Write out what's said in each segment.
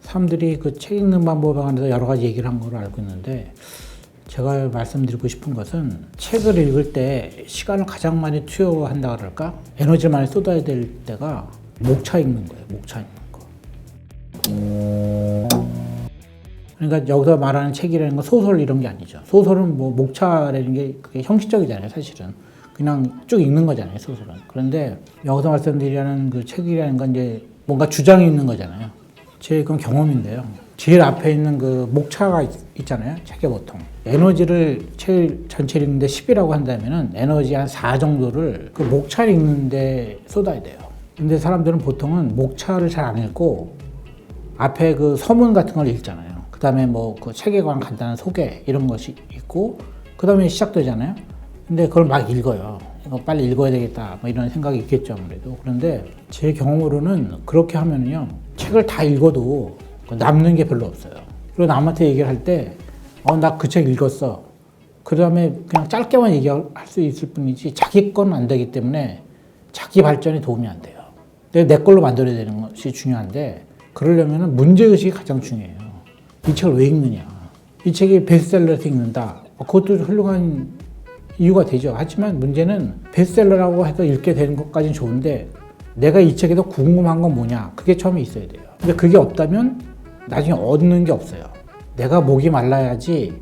사람들이 그 책 읽는 방법에 관해서 여러 가지 얘기를 한 걸로 알고 있는데, 제가 말씀드리고 싶은 것은 책을 읽을 때 시간을 가장 많이 투여한다 그럴까? 에너지를 많이 쏟아야 될 때가 목차 읽는 거예요. 목차 읽는 거. 그러니까 여기서 말하는 책이라는 건 소설 이런 게 아니죠. 소설은 뭐 목차라는 게 그게 형식적이잖아요, 사실은. 그냥 쭉 읽는 거잖아요, 소설은. 그런데 여기서 말씀드리려는 그 책이라는 건 이제 뭔가 주장이 있는 거잖아요. 제 그건 경험인데요. 제일 앞에 있는 그 목차가 있잖아요, 책에 보통. 에너지를 책 전체를 읽는데 10이라고 한다면은 에너지 한 4 정도를 그 목차를 읽는데 쏟아야 돼요. 근데 사람들은 보통은 목차를 잘 안 읽고 앞에 그 서문 같은 걸 읽잖아요. 그 다음에 뭐 그 책에 관한 간단한 소개 이런 것이 있고, 그 다음에 시작되잖아요. 근데 그걸 막 읽어요. 이거 빨리 읽어야 되겠다, 뭐 이런 생각이 있겠죠, 아무래도. 그런데 제 경험으로는 그렇게 하면요, 책을 다 읽어도 남는 게 별로 없어요. 그리고 남한테 얘기를 할 때, 나 그 책 읽었어. 그 다음에 그냥 짧게만 얘기할 수 있을 뿐이지, 자기 건 안 되기 때문에 자기 발전에 도움이 안 돼요. 내 걸로 만들어야 되는 것이 중요한데, 그러려면 문제의식이 가장 중요해요. 이 책을 왜 읽느냐. 이 책이 베스트셀러에서 읽는다. 그것도 훌륭한 이유가 되죠. 하지만 문제는 베스트셀러라고 해서 읽게 되는 것까지는 좋은데, 내가 이 책에서 궁금한 건 뭐냐. 그게 처음에 있어야 돼요. 근데 그게 없다면 나중에 얻는 게 없어요. 내가 목이 말라야지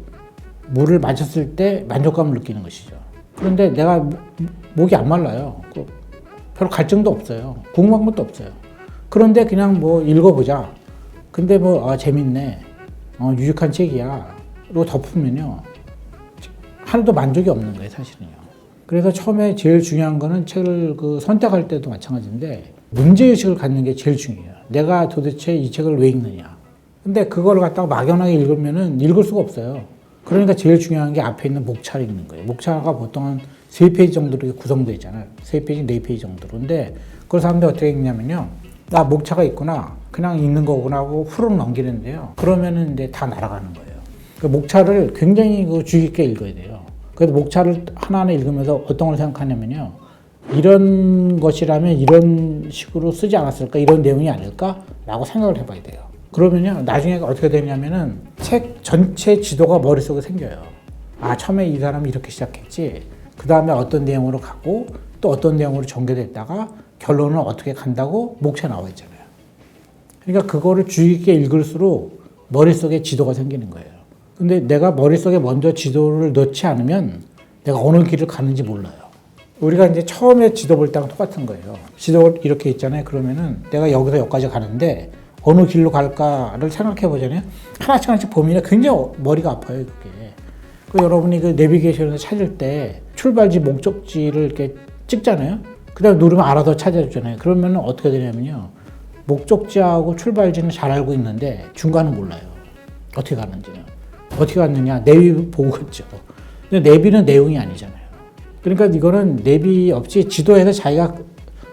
물을 마셨을 때 만족감을 느끼는 것이죠. 그런데 내가 목이 안 말라요. 별 갈증도 없어요. 궁금한 것도 없어요. 그런데 그냥 뭐 읽어보자. 근데 뭐 재밌네. 유익한 책이야. 로 덮으면요, 하나도 만족이 없는 거예요, 사실은요. 그래서 처음에 제일 중요한 거는 책을 선택할 때도 마찬가지인데, 문제의식을 갖는 게 제일 중요해요. 내가 도대체 이 책을 왜 읽느냐. 근데 그걸 갖다가 막연하게 읽으면은 읽을 수가 없어요. 그러니까 제일 중요한 게 앞에 있는 목차를 읽는 거예요. 목차가 보통 한 3페이지 정도로 구성되어 있잖아요. 3페이지, 4페이지 정도로. 근데 그걸 사람들이 어떻게 읽냐면요, 목차가 있구나, 그냥 읽는 거구나 하고 후루룩 넘기는데요. 그러면은 이제 다 날아가는 거예요. 그 목차를 굉장히 주의 깊게 읽어야 돼요. 그래서 목차를 하나하나 읽으면서 어떤 걸 생각하냐면요, 이런 것이라면 이런 식으로 쓰지 않았을까? 이런 내용이 아닐까? 라고 생각을 해봐야 돼요. 그러면요, 나중에 어떻게 되냐면은 책 전체 지도가 머릿속에 생겨요. 처음에 이 사람이 이렇게 시작했지. 그 다음에 어떤 내용으로 가고 또 어떤 내용으로 전개됐다가 결론은 어떻게 간다고 목차에 나와 있잖아요. 그러니까 그거를 주의 깊게 읽을수록 머릿속에 지도가 생기는 거예요. 근데 내가 머릿속에 먼저 지도를 넣지 않으면 내가 어느 길을 가는지 몰라요. 우리가 이제 처음에 지도 볼 때랑 똑같은 거예요. 지도가 이렇게 있잖아요. 그러면은 내가 여기서 여기까지 가는데 어느 길로 갈까를 생각해 보잖아요. 하나씩 보면 굉장히 머리가 아파요, 그게. 여러분이 내비게이션에서 찾을 때 출발지, 목적지를 이렇게 찍잖아요. 그 다음에 누르면 알아서 찾아주잖아요. 그러면 어떻게 되냐면요, 목적지하고 출발지는 잘 알고 있는데 중간은 몰라요. 어떻게 가는지는. 어떻게 갔느냐, 내비 보고 갔죠. 근데 내비는 내용이 아니잖아요. 그러니까 이거는 내비 없이 지도에서 자기가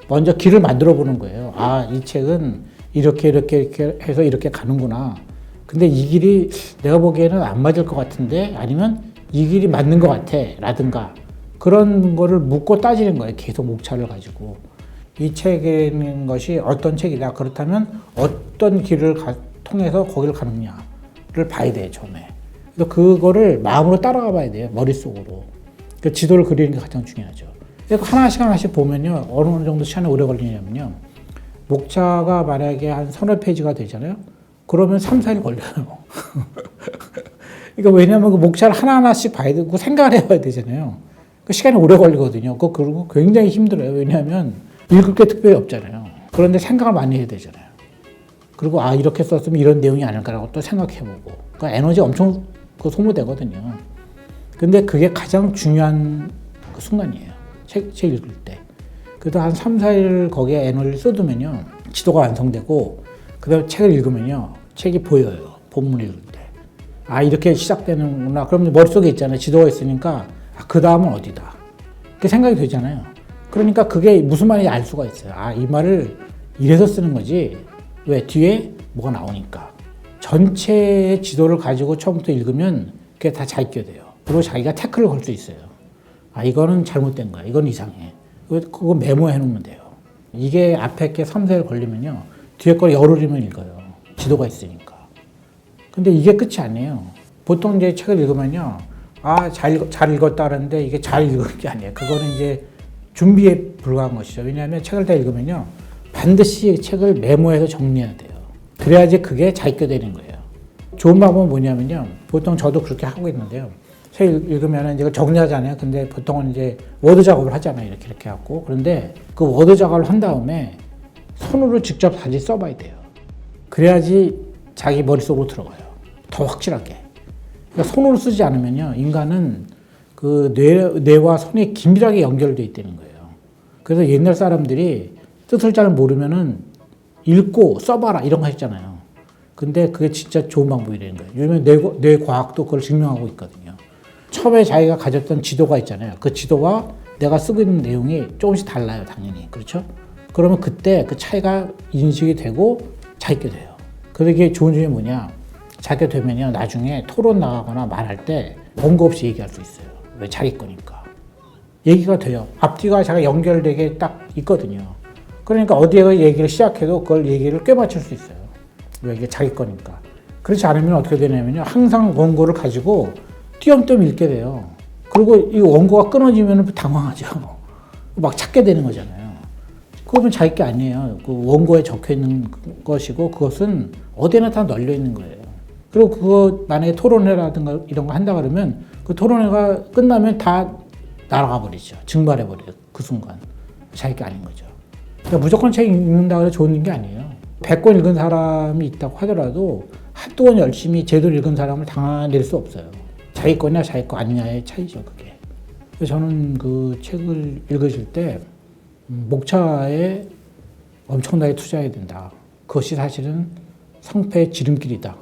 먼저 길을 만들어 보는 거예요. 이 책은 이렇게 해서 이렇게 가는구나. 근데 이 길이 내가 보기에는 안 맞을 것 같은데, 아니면 이 길이 맞는 것 같아, 라든가 그런 거를 묻고 따지는 거예요. 계속 목차를 가지고. 이 책에 있는 것이 어떤 책이다. 그렇다면 어떤 길을 통해서 거기를 가느냐를 봐야 돼요, 처음에. 그래서 그거를 마음으로 따라가 봐야 돼요, 머릿속으로. 그 지도를 그리는 게 가장 중요하죠. 하나씩 보면요, 어느 정도 시간이 오래 걸리냐면요, 목차가 만약에 한 서너 페이지가 되잖아요. 그러면 3, 4일 걸려요. 그러니까 왜냐하면 그 목차를 하나하나씩 봐야 되고 생각을 해봐야 되잖아요. 그 시간이 오래 걸리거든요. 그리고 굉장히 힘들어요. 왜냐하면 읽을 게 특별히 없잖아요. 그런데 생각을 많이 해야 되잖아요. 그리고 이렇게 썼으면 이런 내용이 아닐까라고 또 생각해보고. 그 에너지 엄청 소모되거든요. 근데 그게 가장 중요한 순간이에요. 책 읽을 때. 그래도 한 3, 4일 거기에 에너지를 쏟으면요, 지도가 완성되고, 그 다음에 책을 읽으면요, 책이 보여요. 본문을 읽을 때. 이렇게 시작되는구나. 그럼 머릿속에 있잖아요. 지도가 있으니까, 그 다음은 어디다. 그게 생각이 되잖아요. 그러니까 그게 무슨 말인지 알 수가 있어요. 이 말을 이래서 쓰는 거지. 왜? 뒤에 뭐가 나오니까. 전체의 지도를 가지고 처음부터 읽으면 그게 다 잘 껴돼요. 그리고 자기가 태클을 걸 수 있어요. 이거는 잘못된 거야. 이건 이상해. 그거 메모해 놓으면 돼요. 이게 앞에 게 3, 4일 걸리면요, 뒤에 걸 열흘이면 읽어요. 지도가 있으니까. 근데 이게 끝이 아니에요. 보통 이제 책을 읽으면요. 잘 읽었다 그러는데 이게 잘 읽은 게 아니에요. 그거는 이제 준비에 불과한 것이죠. 왜냐하면 책을 다 읽으면요. 반드시 책을 메모해서 정리해야 돼요. 그래야지 그게 잘 읽게 되는 거예요. 좋은 방법은 뭐냐면요. 보통 저도 그렇게 하고 있는데요. 책 읽으면 이제 정리하잖아요. 근데 보통은 이제 워드 작업을 하잖아요. 이렇게 하고. 그런데 그 워드 작업을 한 다음에 손으로 직접 다시 써봐야 돼요. 그래야지 자기 머릿속으로 들어가요. 더 확실하게. 그러니까 손으로 쓰지 않으면요. 인간은 그 뇌와 손이 긴밀하게 연결되어 있다는 거예요. 그래서 옛날 사람들이 뜻을 잘 모르면은 읽고 써봐라 이런 거 했잖아요. 근데 그게 진짜 좋은 방법이라는 거예요. 요즘에 뇌과학도 그걸 증명하고 있거든요. 처음에 자기가 가졌던 지도가 있잖아요. 그 지도와 내가 쓰고 있는 내용이 조금씩 달라요, 당연히. 그렇죠? 그러면 그때 그 차이가 인식이 되고 잘 읽게 돼요. 그래서 이게 좋은 점이 뭐냐? 잘 읽게 되면요, 나중에 토론 나가거나 말할 때 원고 없이 얘기할 수 있어요. 왜? 잘 읽으니까. 얘기가 돼요. 앞뒤가 잘 연결되게 딱 있거든요. 그러니까 어디에 얘기를 시작해도 그걸 얘기를 꽤 맞출 수 있어요. 왜? 이게 자기 거니까. 그렇지 않으면 어떻게 되냐면요, 항상 원고를 가지고 띄엄띄엄 읽게 돼요. 그리고 이 원고가 끊어지면 당황하죠. 막 찾게 되는 거잖아요. 그거는 자기 게 아니에요. 그 원고에 적혀 있는 것이고 그것은 어디나 다 널려 있는 거예요. 그리고 그거 만약에 토론회라든가 이런 거 한다 그러면 그 토론회가 끝나면 다 날아가 버리죠. 증발해 버려요. 그 순간. 자기 게 아닌 거죠. 그러니까 무조건 책 읽는다고 해서 좋은 게 아니에요. 100권 읽은 사람이 있다고 하더라도 한두 권 열심히 제대로 읽은 사람을 당해낼 수 없어요. 자기 거냐 자기 거 아니냐의 차이죠, 그게. 그래서 저는 그 책을 읽으실 때 목차에 엄청나게 투자해야 된다. 그것이 사실은 성패의 지름길이다.